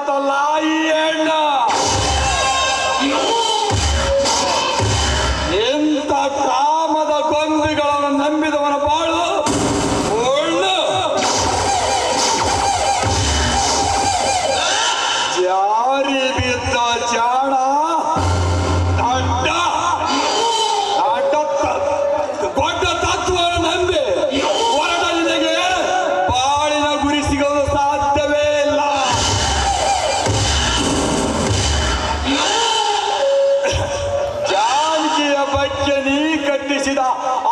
ಬಂತಲ್ಲ ಈ ಹೆಣ್ಣ. ಎಂತ ಕಾಮದ ಗೊಂಬಿಗಳನ್ನು ನಂಬಿದವನ ಬಾಳು ಒಳ್ಳು. ಜಾರಿ ಬಿದ್ದ ಜಾಣ ದೊಡ್ಡ ತತ್ವವನ್ನು ನಂಬಿ ಹೊರಟ ನಿನಗೆ ಬಾಳಿನ ಗುರಿ ಸಿಗಲು ಸಾಧ್ಯವೇ ಇಲ್ಲ. ಜಾನಕಿಯ ಬಗ್ಗೆ ನೀ ಕಟ್ಟಿಸಿದ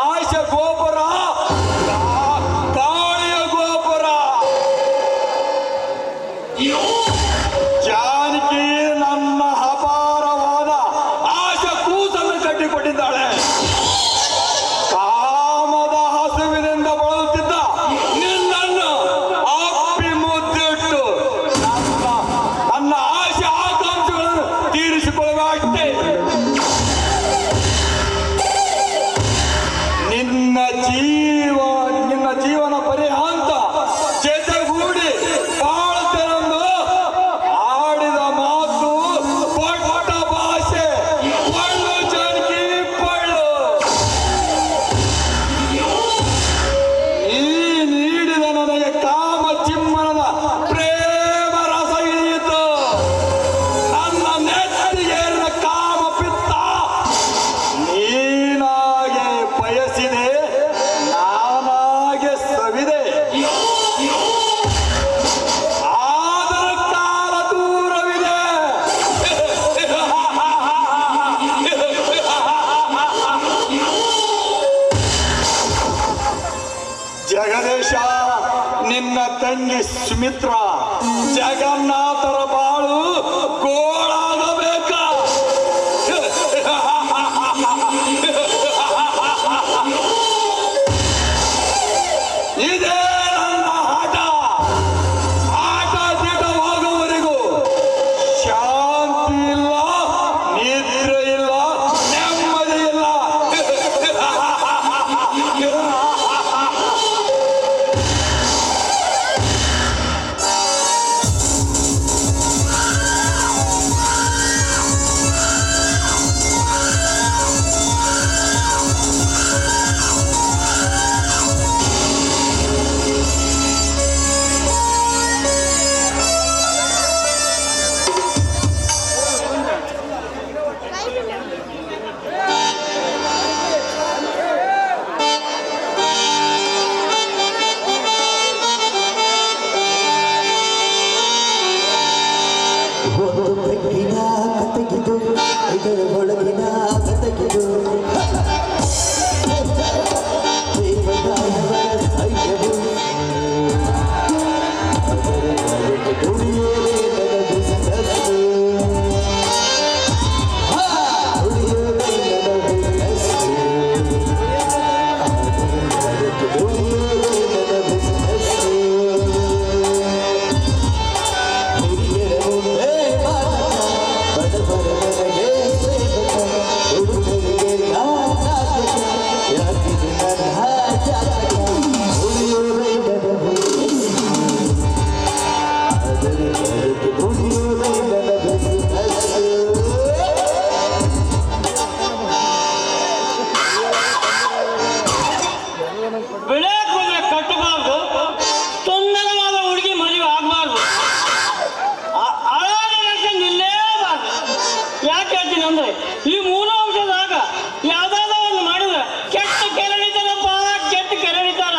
ಆಶೆ ಗೋಪುರ ಕಾಳಿಯ ಗೋಪುರ. ಜಾನಕಿ ನನ್ನ ಅಪಾರವಾದ ಆಶೆ ಕೂಸನ್ನು ಕಟ್ಟಿಕೊಟ್ಟಿದ್ದಾಳೆ. ಕಾಮದ ಹಸುವಿನಿಂದ ಬಳಲುತ್ತಿದ್ದ ನಿನ್ನನ್ನು ಅಪ್ಪಿ ಮುದ್ದಿಟ್ಟು ನನ್ನ ಆಶೆ ಆಕಾಂಕ್ಷೆಗಳನ್ನು ತೀರಿಸಿಕೊಳ್ಳುವ ಅಷ್ಟೇ. ನಿನ್ನ ಜೀವನ ಪರ್ಯಂತ ಜೊತೆಗೂಡಿ ಬಾಳುತ್ತೇನೆಂದು ಆಡಿದ ಮಾತು ಕೊಟ್ಟ ಭಾಷೆ ಪಳ್ಳು ಜಾನಕಿ ಪಳ್ಳು. ಈ ನೀಡಿದ ನನಗೆ ಕಾಮ ಚಿಮ್ಮನದ ಪ್ರೇಮ ರಸ ಇಳಿಯಿತು. ನನ್ನ ನೆತ್ತಿಗೇರಿದ ಕಾಮ ಪಿತ್ತ ನೀನಾಗೆ ಬಯಸಿದೆ, ನಾನಾಗೆ ಸವಿದೆ. ಆದರೆ ಕಾಲ ದೂರವಿದೆ. ಜಗದೀಶ, ನಿನ್ನ ತಂಗಿ ಸುಮಿತ್ರ ಜಗನ್ನಾಥರ ಬಾಳು ಗೋಳಾಗಬೇಕ. ಇದೇ ನನ್ನ ಆಟ ದಿಟವಾಗುವವರೆಗೂ ಶಾಂತಿ ಇಲ್ಲ, ನಿದ್ರೆ ಇಲ್ಲ, ನೆಮ್ಮದಿ ಇಲ್ಲ. ಒಂದು ಬೆಕ್ಕಿನ ಕತೆಗಿದು, ಇದರ ಒಳಗಿನ ಕತೆಗಿದು. ದೇವದಾನವರ ಸೈನ್ಯವು ಅದರ ದುಡಿಯೋದೇ ನನ್ನ ಬಿಸಿನಸ್ಸು. ದುಡಿಯೋದೇ ನನ್ನ ಬಿಸಿನಸ್ಸು. ದುಡಿಯೋದೇ ನನ್ನ ಬಿಸಿನಸ್ಸು. ಬೆಳೆ ಕೂದಲು ಕಟ್ಟಬಾರ್ದು, ಸುಂದರವಾದ ಹುಡುಗಿ ಮದುವೆ ಆಗಬಾರ್ದು, ಅಳಾದ ಲಕ್ಷ ನಿಲ್ಲೇಬಾರ್ದು. ಯಾಕೆ ಹೇಳ್ತೀನಿ ಅಂದ್ರೆ ಈ ಮೂರು ಅಂಶದಾಗ ಯಾವ್ದಾದ್ರು ಒಂದು ಮಾಡಿದ್ರೆ ಕೆಟ್ಟ ಕೆರಳಿತಾರಪ್ಪ, ಕೆಟ್ಟ ಕೆರಳಿತಾರ.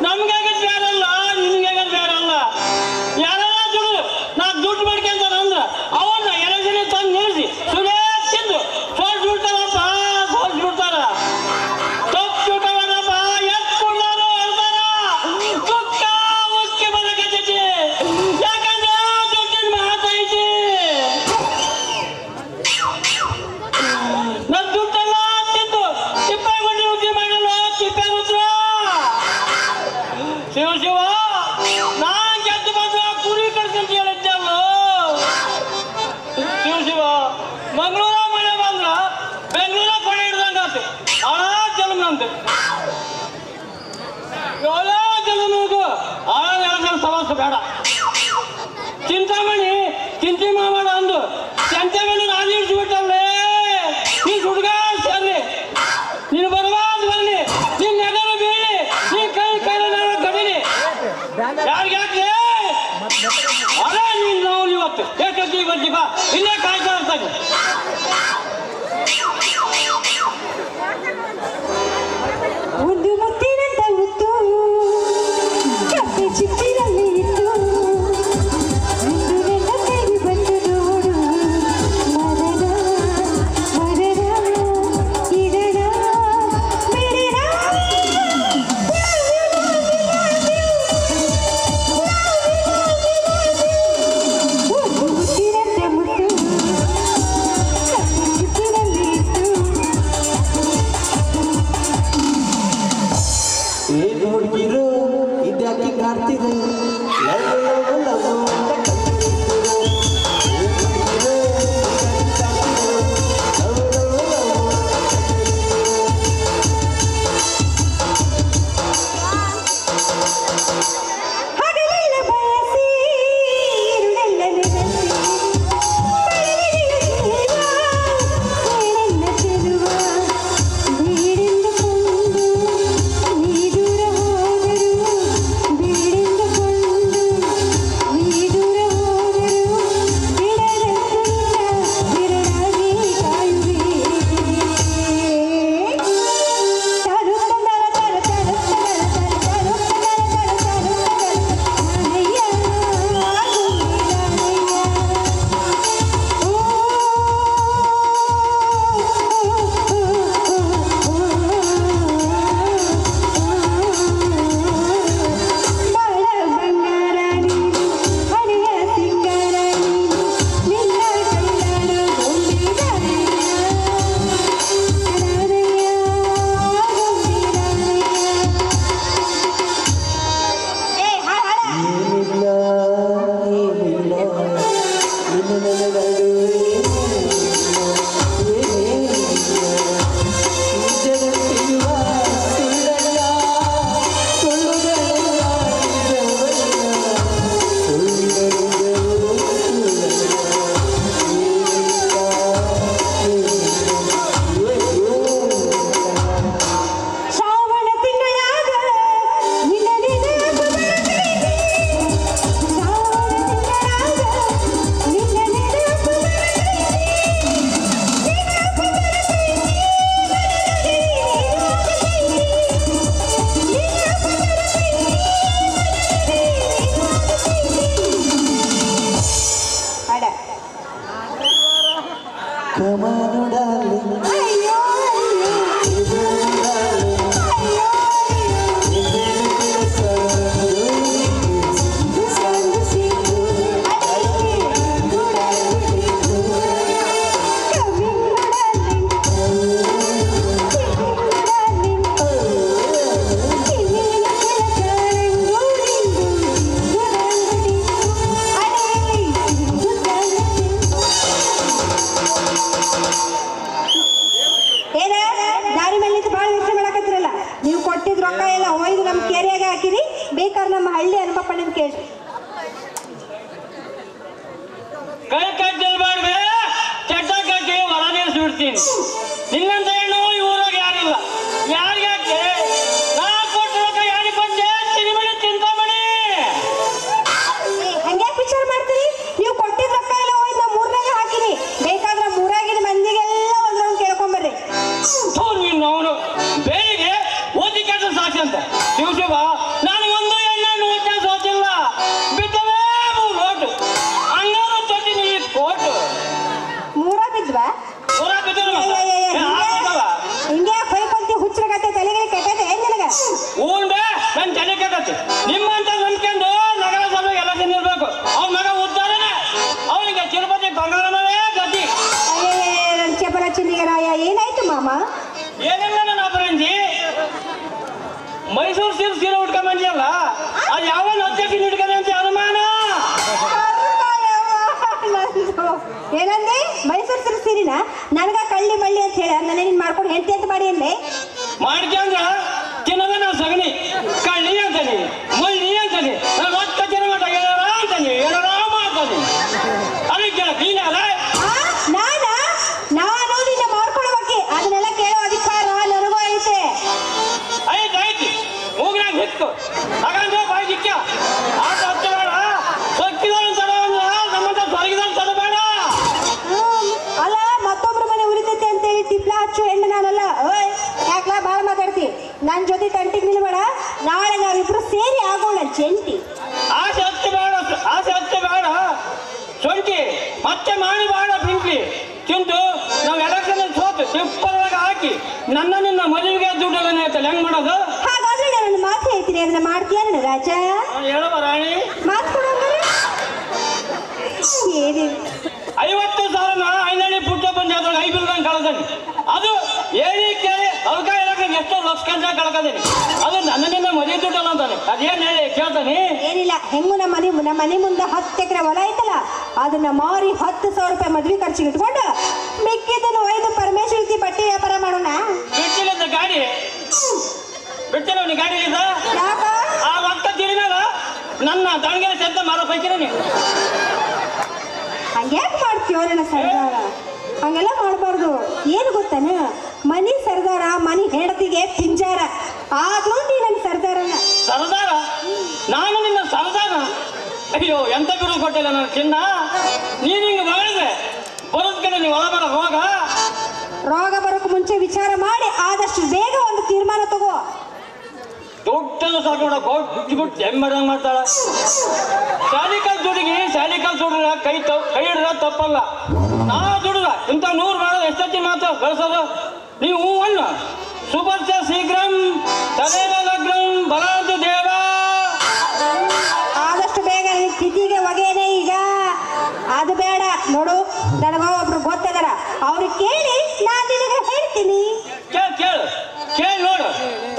ನಮ್ಗೆ ಬೇಡಲ್ಲ, ನಿಮ್ಗೆ ಬೇಡಲ್ಲ. ಯಾರೆಲ್ಲ ದುಡ್ಡು ನಾ ದುಡ್ಡು ಮಾಡ್ಕೊಂತಾರ ಅಂದ್ರೆ ಅವನ್ನ ಎಲೆಸಲಿ ತಂದು ನಿಲ್ಲಿಸಿ ಸುಲೇ ತಿಂದು ಸೋಲ್ಸ್ ಬಿಡ್ತಾರಪ್ಪ, ಸೋಲ್ಸ್ ಬಿಡ್ತಾರ. ತಪ್ಪು ಬಿಟ್ಟವನಪ್ಪ ಎಷ್ಟು ಕೊಡ್ಲಾರು ಹೇಳ್ತಾರ. ದುಃಖ ಉಕ್ಕಿ ಬರಕತ್ತೈತಿ, ಯಾಕಂದ್ರೆ ದುಡ್ಡಿನ ಮಾತೈತಿ. ನನ್ನ ದುಡ್ಡೆಲ್ಲ ತಿಂದು ತಿಪ್ಪೆ ಗುಂಡಿ ವೃದ್ಧಿ ಮಾಡಲು ತಿಪ್ಪೆ ರುದ್ರ. ಶಿವ ಶಿವ, ನಾನ್ ಗೆದ್ದು ಬಂದು ಕುರಿ ಕಡ್ಕೊಂತ ಹೇಳಿದ್ದಲ್ಲ. ಶಿವ ಶಿವ, ಮಂಗಳೂರ ಮಳೆ ಬಂದ್ರ ಬೆಂಗಳೂರ ಕೊನೆ ಹಿಡ್ದಂಗಂತೆ, ಹಣ ಜನ್ಮಂತೆ. ಎಲ್ಲ ಜನ್ಮಗೂ ಹಣ ನೆಲಸಲು ಸಮಸ್ಯೆ ಬೇಡ. ಯಾರಿಗೆ ಹಾಕ್ಲಿ ಅದೇ ನೀನು ನಾವು ಇವತ್ತು ಎಷ್ಟೊತ್ತಿಗೆ ಬರ್ತೀವಿ ಬಾ ಇಲ್ಲೇ ಕಾಯ್ತಾ ಇರ್ತಾನೆ ಒಂದು ಮುತ್ತಿನಂತ ಮುತ್ತು ಕಪ್ಪೆ ಚಿಪ್ಪಿನಲ್ಲಿ ಇತ್ತು ಒಂದು ನನ್ನ ಕೈಗೆ ಬಂದು ನೋಡು ಮರಣ ಮರಣ ಇರಣ ಮೆರಣ ಒಂದು ಮುತ್ತಿನಂತ ಮುತ್ತು ಕಪ್ಪೆ ಚಿಪ್ಪಿನಲ್ಲಿ ಇತ್ತು ಏನು ಹುಡುಗಿರು ಇದ್ಯಾಕೆ ಕಾಡ್ತಿರು ಲವ್ ಲವ್ ಲವ್ ಅಂತ ಕರೀತಿರು. ಏನ್ ಹುಡುಗಿರು ಇದ್ಯಾಕೆ ಕಾಡ್ತಿರು ಲವ್ ಲವ್ ಲವ್ ಹಗಲೆಲ್ಲ ಬಯಸಿ ഇരുಳೆಲ್ಲ ನೆನೆಸಿ ಬೆಳಗಿನ ಜೀವ ಬೀಡೆಂದುಕೊಂಡು ನೀ ದೂರ ಹೋದರು ಬೀಡೆಂದುಕೊಂಡು ನೀ ದೂರ ಹೋದರು ಬಿಡದಂತ ಬಿರಡಾಗಿ ಕಾಯುವೆ ಬಾಳ ಬಂಗಾರ ನೀನು ಹಳೆಯ ಸಿಂಗಾರ ನೀನು ನಿನ್ನ ಕೈಲಾಡ ಏನಿಲ್ಲ ಏನಿಲ್ಲ ನಿನ್ನ ನನ್ನ ನಡುವೆ ಏನಿಲ್ಲ ಜಗತ್ತಿರುವ ಸುಳ್ಳಲ್ಲ ಸುಳ್ಳುಗಳೆಲ್ಲ ನಿಜವಲ್ಲ ಸುಳ್ಳುಗಳಿದ್ದವು ಶ್ರಾವಣ ತಿಂಗಳಾಗ ನಿನ್ನ ನೆನಪು ಬರ್ತೈತಿ. ಶ್ರಾವಣ ತಿಂಗಳಾಗ ನಿನ್ನ ನೆನಪು ಬರ್ತೈತಿ. ನೆನಪು ಬರ್ತೈತಿ. ಹಾಡ ಕಮಾನು ಡಾರ್ಲಿಂಗ್ ಅಯ್ಯೋ ಅಯ್ಯೋ ಅಯ್ಯೋ ಸಂದು ಸಿಂಧು ಅಡಿಗೆ ಗುಡಾಗುಡಿತು ಕವಿಗುಡಾಲಿಂಗ್ ಸಿಂಗುಡಾಲಿಂಗ್ ಕಿವಿನ ಕೆಳಕರಂಗೂರಿಂದು ಗುಡಾಗುಡಿತು ಅಡಿಗೆ ಗುಡಾಗುಡಿತು ಏನ ದಾರಿ ಮೇಲೆ ನಿಂತು ಭಾಳ ಯೋಚನೆ ಮಾಡಕತ್ತಿರಲ್ಲ ನೀವು ಕೊಟ್ಟಿದ್ ರೊಕ್ಕ ಎಲ್ಲ ಒಯ್ದು ನಮ್ಮ ಕೆರೆಯಾಗ ಹಾಕಿರಿ ಬೇಕಾದ್ರೆ ನಮ್ಮ ಹಳ್ಳಿ ಅನುಭವ ನಿಮ್ ಕೇಳಿ ಕೈ ಕಟ್ಟಿಲ್ಬಾರ್ದು ಚಟ್ಟ ಕಟ್ಟಿ ಹೊರ ನಿಲ್ಸ್ಬಿಡ್ತೀನಿ ನಿನ್ನಂತ ಹೆಣ್ಣು ಈ ಊರಾಗ ಯಾರಿಲ್ಲ ಯಾರಿಗೆ ಹಾಕಿ ನಾ ಕೊಟ್ಟಿರೋಕ ಯಾರಿಗೆ ಬಂದೆ ಸಿನಿಮಣಿ ಚಿಂತಾಮಣಿ ಹಂಗ್ಯಾಕೆ ವಿಚಾರ ಮಾಡ್ತೀರಿ ನೀವು ಕೊಟ್ಟಿದ್ ರೊಕ್ಕ ಎಲ್ಲ ಒಯ್ದು ನಮ್ಮ ಊರ್ನಾಗ ಹಾಕಿರಿ ಬೇಕಾದ್ರೆ ಊರಾಗಿನ ಮಂದಿಗೆಲ್ಲ ಒಂದ್ ರೌಂಡ್ ಕೇಳ್ಕೊಂಬರ್ರಿ ನೀನು ಅವನು ಬೇರೆಗೆ ಓದಿ ಕೆಲಸ ಸಾಕ್ಷಿ ಅಂತ ಶಿವ ನಾನು ಒಂದು ಹೆಣ್ಣು ಓದ್ತಾ ಸೋತಿಲ್ಲ ಬಿದ್ದವೇ ನೋಟು ಹಂಗಾರು ತೊಟ್ಟಿ ನೀ ಕೋಟು ಮೂರ ಬಿದ್ವಾ ಹೊರ ಬಿದ್ದರು ಹಿಂಗೆ ಹೊಯ್ಕೊಂತಿ ಹುಚ್ಚರಗತ್ತೆ ತಲೆಗೆ ಕೆಟ್ಟದೆ ಏನ್ ನಿನಗ ಊನ್ ಬೇ ನನ್ ತಲೆ ಕೆಟ್ಟತಿ ನಿಮ್ಮಂತ ನಂಬ್ಕೊಂಡು ನಗರ ಸಭೆ ಎಲ್ಲ ಜನ ಇರ್ಬೇಕು ಅವ್ನ ಮಗ ಉದ್ದಾರನೆ ಅವನಿಗೆ ತಿರುಪತಿ ಬಂಗಾರಮೇ ಗತಿ ನನ್ನ ಚಪಲ ಚಿನ್ನಿಗರಾಯ ಏನಾಯ್ತು ಮಾಮ ಏನಿಲ್ಲ ನನ್ನ ಅಪರಂಜಿ ಮೈಸೂರು ಸೀರೆ ಉಟ್ಕೊಂಡ್ ಬಂದಿಯಲ್ಲ ಅದು ಯಾವ ಅಧ್ಯಕ್ಷ ಹಿಡ್ಕೊಂಡೆ ಅಂತ ಅನುಮಾನ ಏನಂದೆ ಮೈಸೂರು ಸಿಲ್ಕ್ ಸೀರಿನ ನನಗ ಕಳ್ಳಿ ಮಳ್ಳಿ ಅಂತ ಹೇಳ ನನ್ನ ನೀನ್ ಮಾಡ್ಕೊಂಡು ಹೆಂಡತಿ ಅಂತ ಮಾಡಿ ಅಂದೆ ಮಾಡ್ಕೊಂಡ್ರ ತಿನ್ನದ ನಾವು ಸಗಣಿ ಕಳ್ಳಿ ಅಂತಾನೆ ಮಳ್ಳಿ ಅಂತಾನೆ ನಾನು ರೊಕ್ಕ ತಿನ್ನಮಟ ಹೇಳಾರ ಅಂತಾನೆ ಹೇಳಾರ ಮಾಡ್ತಾನೆ ಅದಕ್ಕೆ ನೀನಲ್ಲ ನಾನು ನಿನ್ನ ಮಾಡ್ಕೊಳ್ಳೋ ಬಗ್ಗೆ ಅದನ್ನೆಲ್ಲ ಕೇಳೋ ಅಧಿಕಾರ ನನಗೂ ಐತೆ ಐತಿ ಮೂಗ್ನಾಗ ಹಿತ್ತು ಹಾಗಂದ್ರೆ ಬಾಯಿ ದಿಕ್ಕ ರಾಜ ಹೇಳುವ ರಾಣಿ. ಮಾತು ಕೊಡೋಂಗಾರೆ ಏನಿಲ್ಲ 50,000 ಐನಳ್ಳಿ ಪುಟ್ಟ ಪಂಚಾಯತ್ 5 ಬಿಲ್ದಂಗೆ ಕಳ್ದಾನೆ. ಅದು ಹೇಳಿ ಕೇಳಿ ಅವ್ಕ ಹೇಳಕ್ಕೆ ಎಷ್ಟೋ ಲಕ್ಷ ಕಂಡ ಕಳ್ಕದೇನೆ. ಅದು ನನ್ನನ್ನಿಂದ ಮದುವೆ ದುಡ್ಡಲ್ಲ ಅಂತಾನೆ. ಅದೇನು ಹೇಳಿ ಕೇಳ್ತಾನೆ. ಏನಿಲ್ಲ, ಹೆಂಗು ನಮ್ಮ ಮನೆ ಮುಂದೆ 10 ಎಕರೆ ಹೊಲ ಐತಲ್ಲ, ಅದನ್ನ ಮಾರಿ 10,000 ರೂಪಾಯಿ ಮದ್ವೆ ಖರ್ಚಿಗೆ ಇಟ್ಕೊಂಡು ಮಿಕ್ಕಿದ್ದನ್ನು ಒಯ್ದು ಪರಮೇಶ್ವರಿ ಬಟ್ಟೆ ವ್ಯಾಪಾರ ಮಾಡೋಣ. ಬಿಟ್ಟಿಲ್ಲ ಗಾಡಿ ಬಿಟ್ಟಿಲ್ಲ ನೀ ಗಾಡಿ ಇದ್ದ ಯಾಕ ಆ ರೊಕ್ಕ ತಿರಿಮೇಲ ನನ್ನ ದಾವಣಗೆರೆ ಸೆಂತ ಮಾರೋ ಪೈಕಿನ ನೀ ಹಂಗ್ಯಾಕೆ ಮಾಡ್ತೀವೋ ನನ್ನ ಸರ್ದಾರ? ಹಂಗೆಲ್ಲ ಮಾಡಬಾರ್ದು. ಏನು ಗೊತ್ತಾನ, ಮನಿ ಸರ್ದಾರ ಮನಿ ಹೆಂಡತಿಗೆ ಪಿಂಜಾರ. ಆದ್ರೂ ನೀ ನನ್ನ ಸರ್ದಾರನ. ಸರದಾರ? ನಾನು ನಿನ್ನ ಸರದಾರ? ಅಯ್ಯೋ ಎಂತ ಬಿಡು ಕೊಟ್ಟಿಲ್ಲ ನನ್ನ ಚಿನ್ನ. ನೀನು ಹಿಂಗೆ ಮಾಡಿದ್ರೆ ಬರೋದ್ ಕಡೆ ನೀವು ಒಳ ಬರೋ ರೋಗ ಬರೋಕೆ ಮುಂಚೆ ವಿಚಾರ ಮಾಡಿ ಆದಷ್ಟು ಬೇಗ ಒಂದು ತೀರ್ಮಾನ ತಗೋ. ದೊಡ್ಡದು ಸಾಕು ಗುಟ್ಟು ಹೆಮ್ಮದಂಗೆ ಮಾಡ್ತಾಳ. ಶಾಲಿಕಲ್ ದುಡಿಗಿ ಶಾಲಿಕಲ್ ದುಡ್ರ ಕೈ ಹಿಡ್ರ ತಪ್ಪಲ್ಲ. ನಾ ದುಡ್ರ ಇಂಥ 100 ಮಾಡೋದು ಎಷ್ಟೊತ್ತಿ ಮಾತು ಗಳಿಸೋದು. ನೀವು ಅಣ್ಣ ಸುಪರ್ಚ ಶೀಘ್ರಂ ತದೇವ ಲಗ್ನಂ ಬಲಾಂತು ದೇವ. ಆದಷ್ಟು ಬೇಗ ತಿಥಿಗೆ ಒಗೆಯನೇ ಈಗ. ಅದು ಬೇಡ ನೋಡು, ನನಗೋ ಒಬ್ರು ಗೊತ್ತದಾರ, ಅವ್ರಿಗೆ ಕೇಳಿ ನಾನು ನಿನಗೆ ಹೇಳ್ತೀನಿ. ಕೇಳಿ ನೋಡು.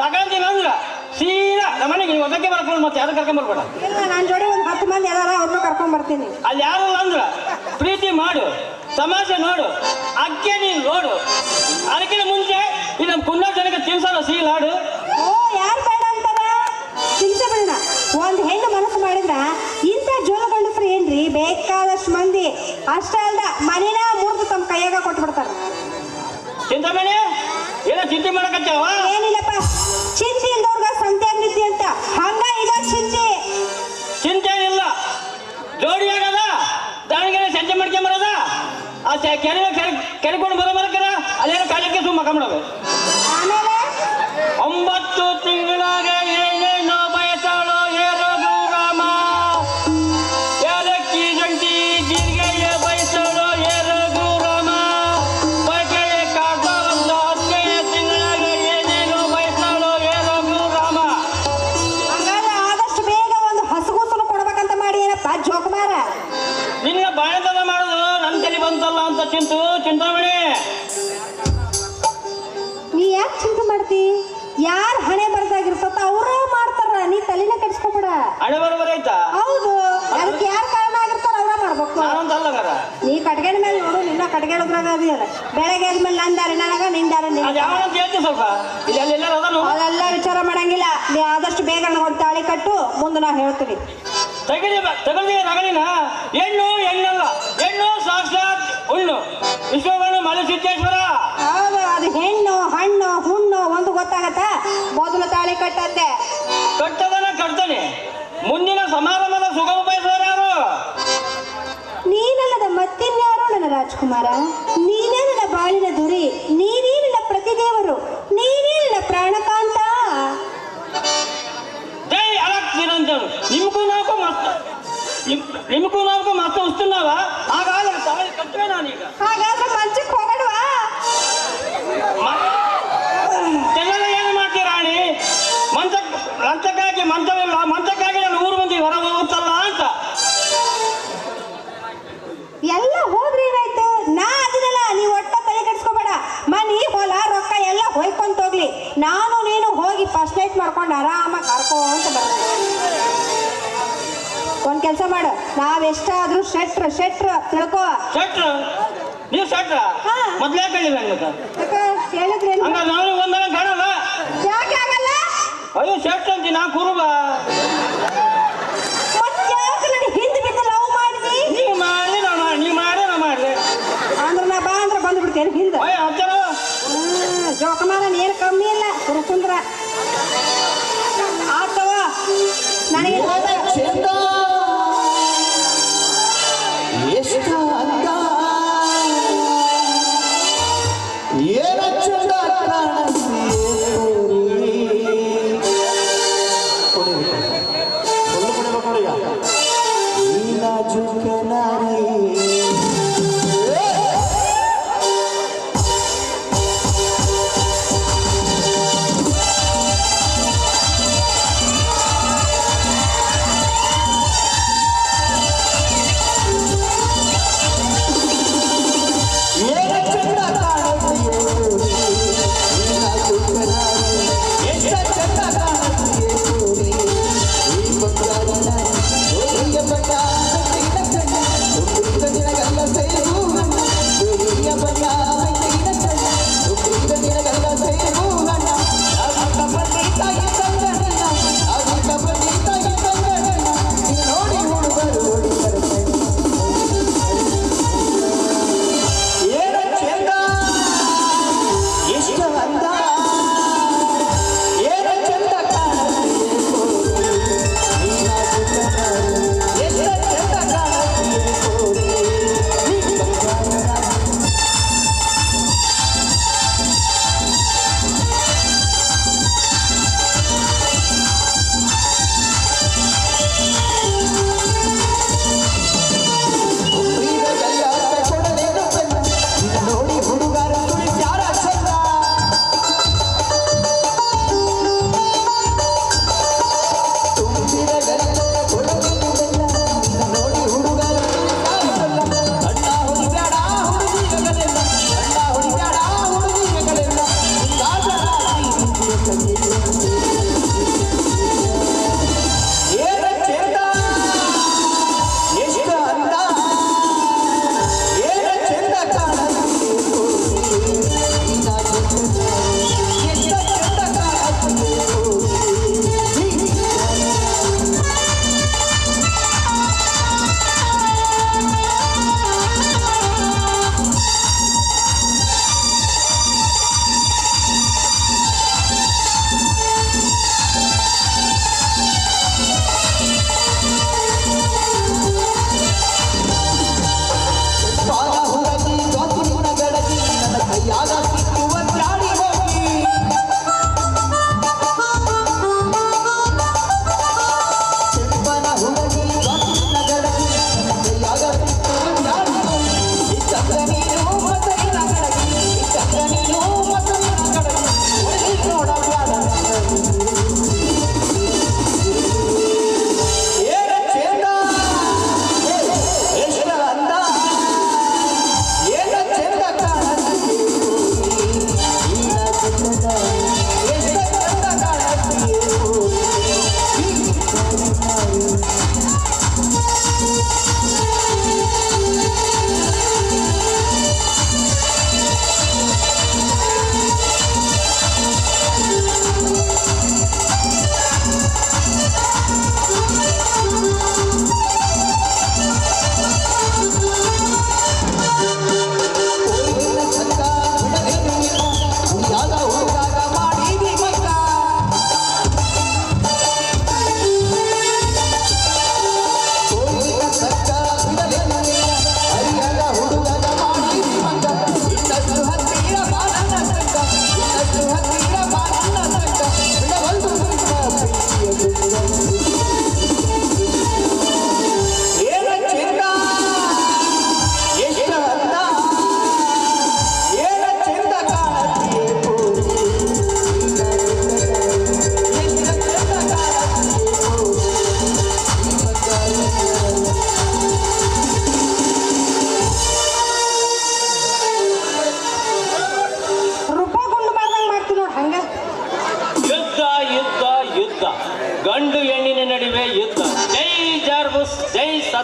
ತಗೊಂತೀನಿ ಅಂದ್ರ ಸೀದಾ ನಮ್ಮನೆಗೆ ನೀವು ಒದಕ್ಕೆ ಬರ್ಕೊಂಡು ಮತ್ತೆ ಯಾರು ಕರ್ಕೊಂಬರ್ಬೇಡ. ಇಲ್ಲ, ನನ್ನ ಜೋಡಿ ಒಂದು 10 ಮಂದಿ ಅದಾರ, ಅವ್ರನ್ನ ಕರ್ಕೊಂಡ್ ಬರ್ತೀನಿ. ಅಲ್ಲಿ ಯಾರಲ್ಲ ಅಂದ್ರ ಪ್ರೀತಿ ಮಾಡು, ತಮಾಷೆ ನೋಡು, ಅಕ್ಕೆ ನೀನು ನೋಡು. ಅದಕ್ಕಿಂತ ಮುಂಚೆ ಈ ನಮ್ಮ ಕುಂದ ಜನಕ್ಕೆ ತಿನ್ಸಲ್ಲ ಸೀಲಾಡು. ಓ, ಯಾರು ಬೇಡ ಅಂತಾರ? ತಿನ್ಸಬೇಡ. ಒಂದು ಹೆಣ್ಣು ಮನಸ್ಸು ಮಾಡಿದ್ರ ಇಂಥ ಜೋಲ ಗಂಡಸ್ರು ಏನ್ರಿ ಬೇಕಾದಷ್ಟು ಮಂದಿ. ಅಷ್ಟೇ ಅಲ್ದ ಮನೇನ ಮುರಿದು ತಮ್ಮ ಕೈಯಾಗ ಕೊಟ್ಬಿಡ್ತಾರ. ಚಿಂತಾಮಣಿ ಏನೋ ಚಿಂತೆ ಮಾಡಕತ್ತಾವ? ಏನಿಲ್ಲಪ್ಪ, ಚಿಂತೆ ಇಲ್ದವ್ರಗ ಸಂತ್ಯಾಗ ನಿದ್ದೆ ಅಂತ. ಹಂಗ ಈಗ ಚಿಂತೆ ಏನಿಲ್ಲ. ಜೋಡಿ ಆಗದ ದಾವಣಗೆರೆ ಸಂಜೆ ಮಾಡ್ಕೊಂಬರದ ಆ ಕೆರೆಕೊಂಡು ಬರಕರ ಅಲ್ಲೇನೋ ಕಾಲಕ್ಕೆ ಸುಮ್ಮ ಕಂಬಿಡೋದು. ಆಮೇಲೆ 9 ತಿಂಗಳಾಗ ಏನೇನೋ ಬಯಸಾಳೋ ಏರೋದು ರಾಮ. ಏಲಕ್ಕಿ ಜಂಟಿ ಜೀರಿಗೆಯ ಬಯಸಾಳೋ ಏರೋದು ರಾಮ. ಬಯಕೆಯ ಕಾಡ್ತಾರಂತ 15ನೇ ತಿಂಗಳಾಗ ಏನೇನೋ ಬಯಸಾಳೋ ಏರೋದು ರಾಮ. ಹಂಗಾದ್ರೆ ಆದಷ್ಟು ಬೇಗ ಒಂದು ಹಸುಗೂಸಲು ಕೊಡ್ಬೇಕಂತ ಮಾಡಿ ಏನಪ್ಪ ಜೋಕುಮಾರ? ನಿನ್ನ ಬಾಳೆತನ ಮಾಡೋದು ನನ್ನ ತಲೆ ಬಂತಲ್ಲ ಅಂತ ಚಿಂತಾಮಣಿ. ನೀ ಯಾಕೆ ಚಿಂತೆ ಮಾಡ್ತಿ? ಯಾರು ಹಣೆ ಬರ್ದಾಗಿರ್ತತ ಅವ್ರ ಮಾಡ್ತಾರ, ನೀ ತಲೆನ ಕೆಡಿಸ್ಕೊಬೇಡ. ಹಣೆ ಬರೋಬರೈತಾ? ಹೌದು, ಅದಕ್ಕೆ ಯಾರು ಕಾರಣ ಆಗಿರ್ತಾರ ಅವ್ರ ಮಾಡ್ಬೇಕು. ನಾನಂತಲ್ಲಗಾರ ನೀ ಕಟ್ಗೆನ ಮೇಲೆ ನೋಡು, ನಿನ್ನ ಕಟ್ಗೆಳದ್ರಾಗ ಅದಿಯಲ್ಲ. ಬೆಳಗ್ಗೆ ಆದ್ಮೇಲೆ ನಂದಾರೆ ನನಗ ನಿಂದಾರೆ ನಿನಗ. ಅದು ಯಾವನಂತ ಹೇಳ್ತೀನಿ ಸ್ವಲ್ಪ. ಇಲ್ಲಿ ಅಲ್ಲೆಲ್ಲ ಅದನ್ನು ಅದೆಲ್ಲ ವಿಚಾರ ಮಾಡಂಗಿಲ್ಲ. ನೀ ಆದಷ್ಟು ಬೇಗ ನನಗೊಂದು ತಾಳಿ ಕಟ್ಟು, ಮುಂದೆ ನಾ ಹೇಳ್ತೀನಿ. ತಗೊಳ್ಳಿ ರಗಳಿನ ಹೆಣ್ಣಲ್ಲ, ಹೆಣ್ಣು ಸಾಕ್ಷಾತ್ ಹುಣ್ಣು ವಿಶ್ವವನ್ನು ಮಲಸಿದ್ದೇಶ್ವರ. ಹೌದು, ಅದು ಹೆಣ್ಣು ಹಣ್ಣು ಹುಣ್ಣು ಒಂದು ಗೊತ್ತಾಗತ್ತ. ಮೊದಲು ತಾಳಿ ಕಟ್ಟಂತೆ. ಕಟ್ಟದನ ಕಟ್ತಾನೆ. ಮುಂದಿನ ಸಮಾರಂಭದ ಸುಗಮ ಬಯಸುವರು ಯಾರು? ನೀನಲ್ಲದ ಮತ್ತಿನ್ಯಾರು ನನ್ನ ರಾಜ್ಕುಮಾರ? ನೀನೇ ನನ್ನ ಬಾಳಿನ ದುರಿ, ನೀನೇ ನನ್ನ ಪ್ರತಿದೇವರು, ನೀನೇ ನನ್ನ ಪ್ರಾಣಕಾಂತ. ಜೈ ಅಲಕ್ ನಿರಂಜನ್. ನಿಮಗೂ ನಾಲ್ಕು ಮಸ್ತ್ ಉಸ್ತುನ್ನಾವ. ಹಾಗಾದ್ರೆ ತಾಳಿ ಕಟ್ಟುವೆ ನಾನೀಗ. ಹಾಗಾದ್ರೆ ಮಂಚಕ್ಕೆ ಹೋಗಲ್ವಾ? ಎಲ್ಲೆಲ್ಲ ಏನು ಮಾಡ್ತೀರ ರಾಣಿ? ಮಂಚಕ್ಕಾಗಿ ಮಂಚವಿಲ್ಲ, ಮಂಚಕ್ಕಾಗಿ ನಾನು 100 ಮಂದಿ ಹೊರ ಹೋಗುತ್ತಲ್ಲ ಅಂತ. ಎಲ್ಲ ಹೋದ್ರೆ ಏನಾಯ್ತು? ನಾ ಅದನ್ನೆಲ್ಲ ನೀವು ಒಟ್ಟ ತಲೆ ಕೆಡಿಸ್ಕೋಬೇಡ. ಮನಿ ಹೊಲ ರೊಕ್ಕ ಎಲ್ಲ ಹೋಯ್ಕೊಂತ ಹೋಗ್ಲಿ. ನಾನು ನೀನು ಹೋಗಿ ಫಸ್ಟ್ ನೈಟ್ ಮಾಡ್ಕೊಂಡು ಆರಾಮಾಗಿ ಕರ್ಕೊಂತ ಬರ್ತೀನಿ. ಒಂದ್ ಕೆಲಸ ಮಾಡು, ನಾವೆಷ್ಟಾದ್ರೂ ಶೆಟ್ರ್ ತಿಳ್ಕೋ. ಶೆಟ್ರು? ನೀವು ಶೆಟ್ರ? ಹಾ. ಮೊದ್ಲೇ ಕೇಳಿಲ್ಲ ಹಂಗ ಹೇಳಿದ್ರೆ ಹಂಗ ನಾನು ಒಂದನ ಕಾಣಲ್ಲ. ಯಾಕೆ ಆಗಲ್ಲ? ಅಯ್ಯೋ ಶೆಟ್ರ್ ಅಂತಿ ನಾ ಕುರುಬ. ಯಾಕೆ ನನಗೆ ಹಿಂದೆ ಬಿದ್ದು ಲವ್ ಮಾಡಿದಿ? ನೀವು ಮಾಡಿ ನಾ ಮಾಡಿದೆ ಅಂದ್ರೆ ನಾ ಬಾ ಅಂದ್ರೆ ಬಂದ್ಬಿಡ್ತೇನೆ ಹಿಂದೆ. ಹಚ್ಚರ ಜೋಕಮಾನ ಏನು ಕಮ್ಮಿ ಇಲ್ಲ, ಕುಂದ್ರ ಆತವ ನನಗೆ. ಚಂದ ಎಷ್ಟ ಅಂದ ಏನ ಚಂದ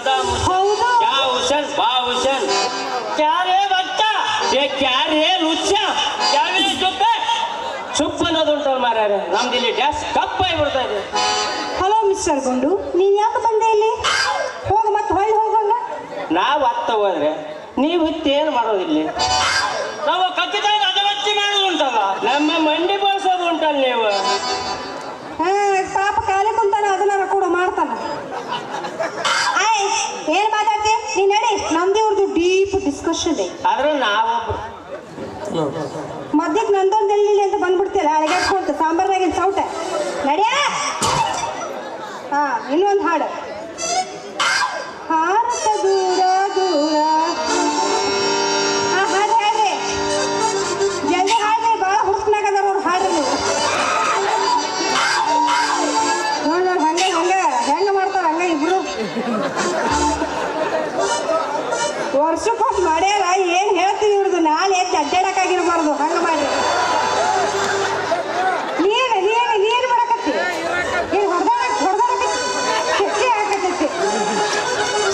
कदम ಹೌದು. क्या हुसन बा हुसन क्या रे बच्चा ये क्या रे लुच्चा क्या रे चुप ಚುಪ್ ಅನ್ನೋದು ಉಂಟಲ್ಲ ಮಾರ್ಯಾರೆ ನಮ್ದು ಇಲ್ಲಿ ಡ್ಯಾಸ್ ಕಪ್ಪಾಗಿ ಬಿಡ್ತಾ ಇದೆ. ಹಲೋ ಮಿಸ್ಟರ್ ಗುಂಡು, ನೀನ್ ಯಾಕೆ ಬಂದೆ ಇಲ್ಲಿ? ಹೋಗ ಮತ್ತೆ ಹೊಳ್ಳಿ ಹೋಗಂಗ. ನಾವು ಹತ್ತ ಹೋದ್ರೆ ನೀವು ಹಿತ್ತು ಏನು ಮಾಡೋದಿಲ್ಲಿ? ನಾವು ಕಚ್ಚಿದಾಗ ಅಗರಚ್ಚಿ ಮಾಡೋದು ಉಂಟಲ್ಲ, ನಮ್ಮ ಮಂಡಿ ಬಳಸೋದು ಉಂಟಲ್ಲ ನೀವು. ಪಾಪ ಕಾಲಿ ಕುಂತಾನ, ಅದನ್ನಾರ ಕೂಡ ಮಾಡ್ತಾನ. ಆಯ್ ಏನ್ ಮಾತಾಡ್ತಿ ನೀ? ನಡಿ, ನಮ್ದು ಇವ್ರದ್ದು ಡೀಪ್ ಡಿಸ್ಕಷನ್ ಇದೆ. ಆದ್ರೆ ನಾವು ಮಧ್ಯಕ್ಕೆ ನಂದೊಂದೆಲ್ಲಿ ಅಂತ ಬಂದ್ಬಿಡ್ತಿಲ್ಲ, ಅಳಗಾಡ್ಕೊಂತ ಸಾಂಬಾರ್ನಾಗಿನ ಸೌಟ. ನಡಿಯ. ಹಾ, ಇನ್ನೊಂದು ಹಾಡು. ಹಾರತ ದೂರ ದೂರ. ಹಾಡು ಹಾಡ್ರಿ, ಜಲ್ದಿ ಹಾಡ್ರಿ, ಭಾಳ ಹುಡುಕ್ನಾಗದಾರ ಅವ್ರು. ಹಾಡ್ರಿ ನೀವು. ನೋಡಿ ನೋಡಿ, ಹೆಂಗ ಮಾಡ್ತಾರ ಹಂಗ ಇಬ್ರು. ವರ್ಷಕ್ಕೊಮ್ಮೆ ಮಾಡ್ಯಾರ. ಏನ್ ಹೇಳ್ತೀವಿ ಇವ್ರದ್ದು? ನಾಳೆ ಎದ್ದು ಅಡ್ಡಾಡಕ್ಕಾಗಿರ್ಬಾರ್ದು, ಹಂಗ ಮಾಡಿ. ನೀನು ಮಾಡಕತ್ತಿ ಏನು? ಹೊಡೆದಾಡಕತ್ತಿ, ಶೆಕೆ ಹಾಕತ್ತೈತಿ.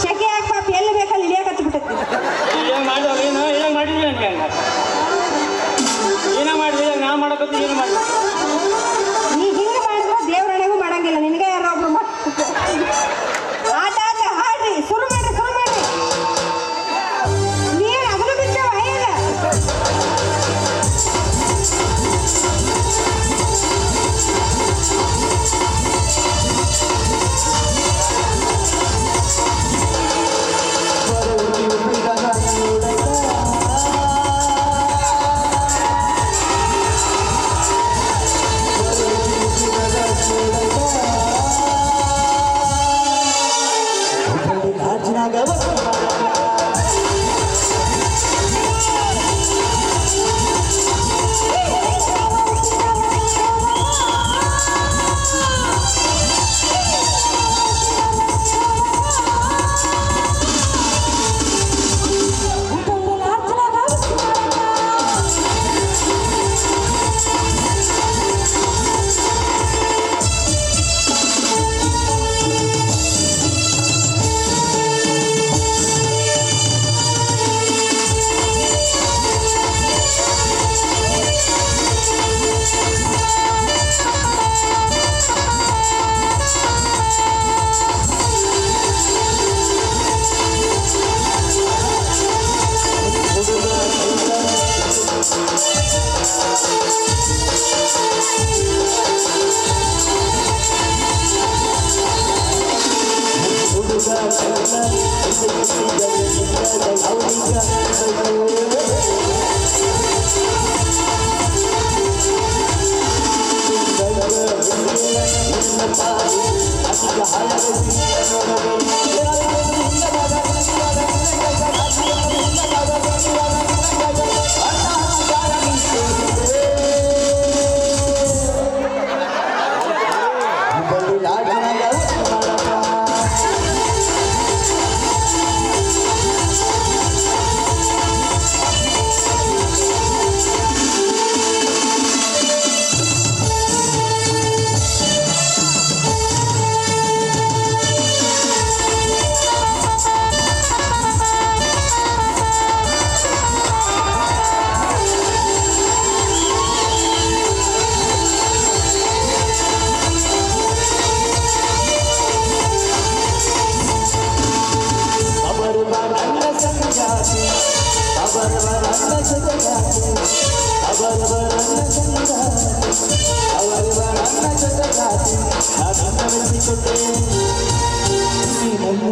ಶೆಕೆ ಹಾಕಿ ಪಾಪ ಎಲ್ಲಿ ಬೇಕಲ್ಲಿ ಇಳಿಯಾಕತ್ತಿ ಬಿಟ್ಟೈತಿ. ಏನು ಮಾಡಿದವ್ರು ಏನು ಮಾಡಿದ್ವಿ ನನಗೆ ಏನೋ ಮಾಡಿದ್ವಿ. ನಾ ಮಾಡಕತ್ತಿ ಏನು ಮಾಡಿ ನೀ ಹಿಂಗೆ ಮಾಡಿದ್ರೆ ದೇವ್ರಣೆಗೂ ಮಾಡಂಗಿಲ್ಲ, ನಿನಗೆ ಯಾರೋ ಒಬ್ರು ಆಟ ಆಟ ಹಾಡ್ರಿ, ಶುರು ಮಾಡ್ರಿ. ನೀನು ಅದನ್ನು ಬಿಟ್ಟವ ಏನ?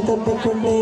ತಪ್ಪಿಕೊಂಡೆ